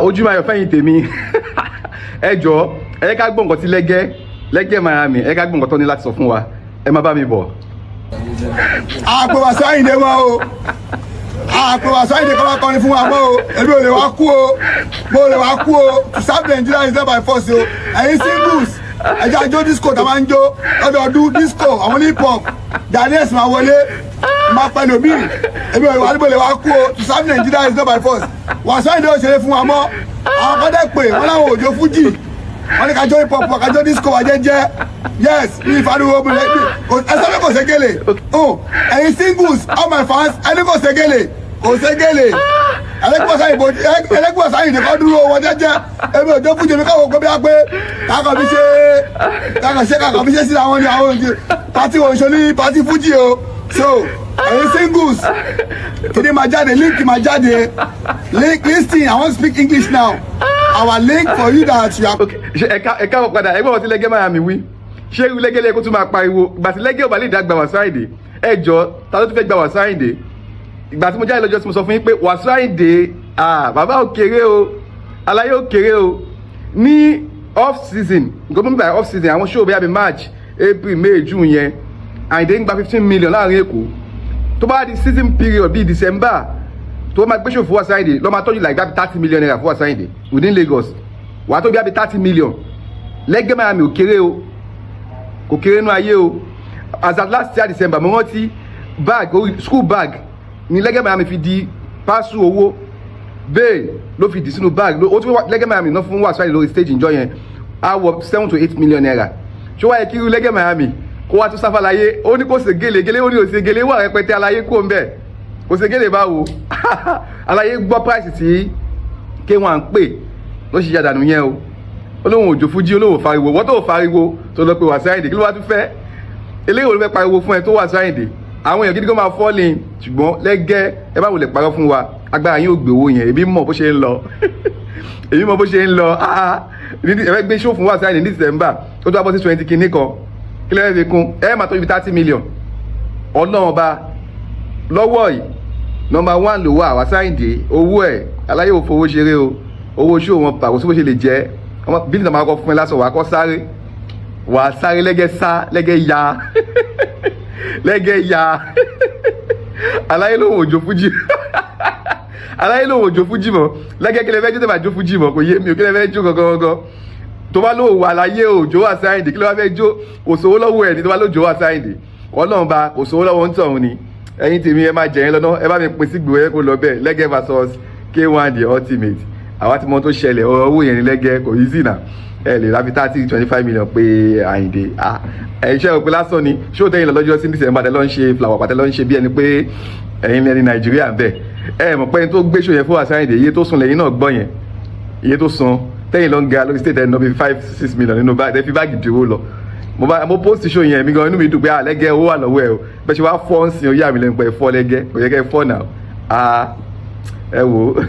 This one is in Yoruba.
ojú máa yọ fẹ́yìn tèmi ẹ jọ ẹ ká gbọ́ nǹkan tí Lege Miami ẹ ká gbọ́ nǹkan tó ní láti sọ fún wa ẹ má bá mi bọ̀. àpò wàsó àyìndé mọ́ o àpò wàsó àyìndé kọ́ máa kọrin fún wa mọ́ o èmi ò lè wá kú o mo lè wá kú o to serve Nigeria is not by force o ẹ̀yin singles ẹ̀jẹ̀ àjọ disco tá a máa ń jó lọ́dọọdún disco àwọn hip hop Daniels máa wọlé máa pẹ̀lú mi èmi ò lè wá kú o to serve Nigeria is not by force wàsó àyìndé ò ṣeré fún wa mọ́ àwọn kọ́dẹ̀ pé wọ́n láwọn òjò fuji wọ́n ní kájọ́ hip hop kájọ́ disco wà jẹ́jẹ́ yes ní ìfariwo mi lẹ́gbẹ̀ẹ́ ẹsẹ̀ mi kò ségele ẹ̀yin singles all my fans ẹni kò ségele ẹlẹ́gbọ̀nsá yìí nìkan dúró wọn jẹ́jẹ́ èmi òjò fuji mi káwọn ògbó bí wá pé kákan fi ṣe sí àwọn ní àwọn òjò pati òṣò ní pati fuji o so ẹ̀yin singles kìdí máa jáde link máa jáde listen I wan speak English now our link for you that you are. okay ẹ̀ka wọ̀ padà ẹgbẹ́ wọn ti Lege Miami wí ṣé irú Lege lẹ́kọ́ tún máa pariwo ìgbà tí Lege ò bá lè dá gba Wasiu Ayinde ẹ jọ ta ló tún fẹ́ gba Wasiu Ayinde ìgbà tí mo jáde lọ́jọ́ tí mo sọ fún yín pé Wasiu Ayinde bàbá ò kéré o aláyé ò kéré o ní off season nǹkan tó ń bá off season àwọn show bẹ́ẹ̀ bí March April May June yẹn Ayinde ń gba 15 million láàrin Èkó tó bá di season period bíi December tó máa gbé show fún Wasiu Ayinde lọ́ máa tọ́jú like that 30 million naira fún Wasiu Ayinde within Lagos wàá tó bí i 30 million Lege Miami ò kéré o kò kéré nú ayé o as at last year December mo rántí bag school bag ni Lege Miami fi di pásù owó bẹ́ẹ̀ ló fi dì sínú bag ó tún Lege Miami náà fún Wasiu Ayinde lórí stage ìjọ yẹn á wọ 7 to 8 million naira ṣé wáyé kí irú Lege Miami kó wá tún sáfà láyé ó ní kò ṣe gèlè ó ní òṣè gèlè wà rẹpẹtẹ aláyé kó ń bẹ̀ kò ṣe gèlè báwo aláyé gbọ́ price tí K1 ń pè ló ṣe yàdànù yẹn o olóhùn òjò fújì olóhùn fariwo wọ́n tó fariwo tó lọ pé Wasiu Ayinde kí ló wá tún fẹ́ eléyìí olùfẹ́ pariwo fún ẹ tó Wasiu Ayinde àwọn èèyàn gidi kan máa fọ́ọ̀lì ṣùgbọ́n Lege ẹ bá wò lè parọ́ fún wa agbára yín ò gbé owó yẹn èmi mọ̀ bó ṣe ń lọ èmi mọ̀ bó ṣe ń lọ ẹ fẹ́ gbé show fún Wasiu Ayinde ní December tó tó wá bọ́ sí 20 kìíní kan kí lẹ́yìn fi kún ẹ máa tó ibi 30 million ọlọ́run ọba lọ́wọ́ yìí number 1 ló wà Wasiu Ayinde owó ẹ̀ aláyé ò fowó ṣeré o owó show wọn pàkó sí bó ṣe lè jẹ́ bí nígbà máa kọ́ fún ẹ lásán wàá kọ́ sáré wàá sáré Lege sá Lege ya Lege ya aláyé lòun òjò fújì aláyé lòun òjò fújì mọ́ Lege kí lè fẹ́ jó tẹ́ bá jó fújì mọ́ kò yé mi ò kí lè fẹ́ jó gangan tó bá lóun wà láyé òjò Wasiu Ayinde kí ló wá fẹ́ jó kò sówó lọ́wọ́ ẹ̀ ní tó bá lójó Wasiu Ayinde ọlọ́run bá kò sówó lọ́wọ́ ń tọ̀hún ni ẹ̀yin tèmi ẹ máa jẹ̀yìn lọ́nà ẹ bá mi pín sí gbòó ẹ kó lọ bẹ́ẹ̀ Lege versus K1 the ultimate àwa tí mo tó ṣẹlẹ̀ ọ̀rọ̀ owó yẹn ní Lege kò easy náà ẹ lè ra fi 25 million pé Ayinde iṣẹ́ òpin lásán ni ṣó tẹ́yìn lọ́jọ́ sí December tẹ́ lọ́ ń ṣe flower pàtẹ́ lọ́ ń ṣe bí ẹni pé ẹ̀yin lẹ́ni Nàìjíríà bẹ́ẹ̀ ẹ mọ̀ pé ẹni tó gbé ṣó yẹn fún Wasiu Ayinde iye tó sun lẹ́yìn náà gbọ́ yẹn iye tó sun tẹ́yìn lọ́ ń ga lórí state ẹ̀ náà bí 5-6 million nínú báyìí tẹ́ fi báàgì dúró lọ mo post ṣó yẹn mi gan inú mi dùn pé Lege owó wà lọ́wọ́ ẹ o bẹ́ẹ̀ ṣe wá fọ́ ń sin oyé àmì lẹ́nu pé ẹ fọ́ Lege kò yẹ kẹ́ ẹ fọ́ náà ẹ wò ó.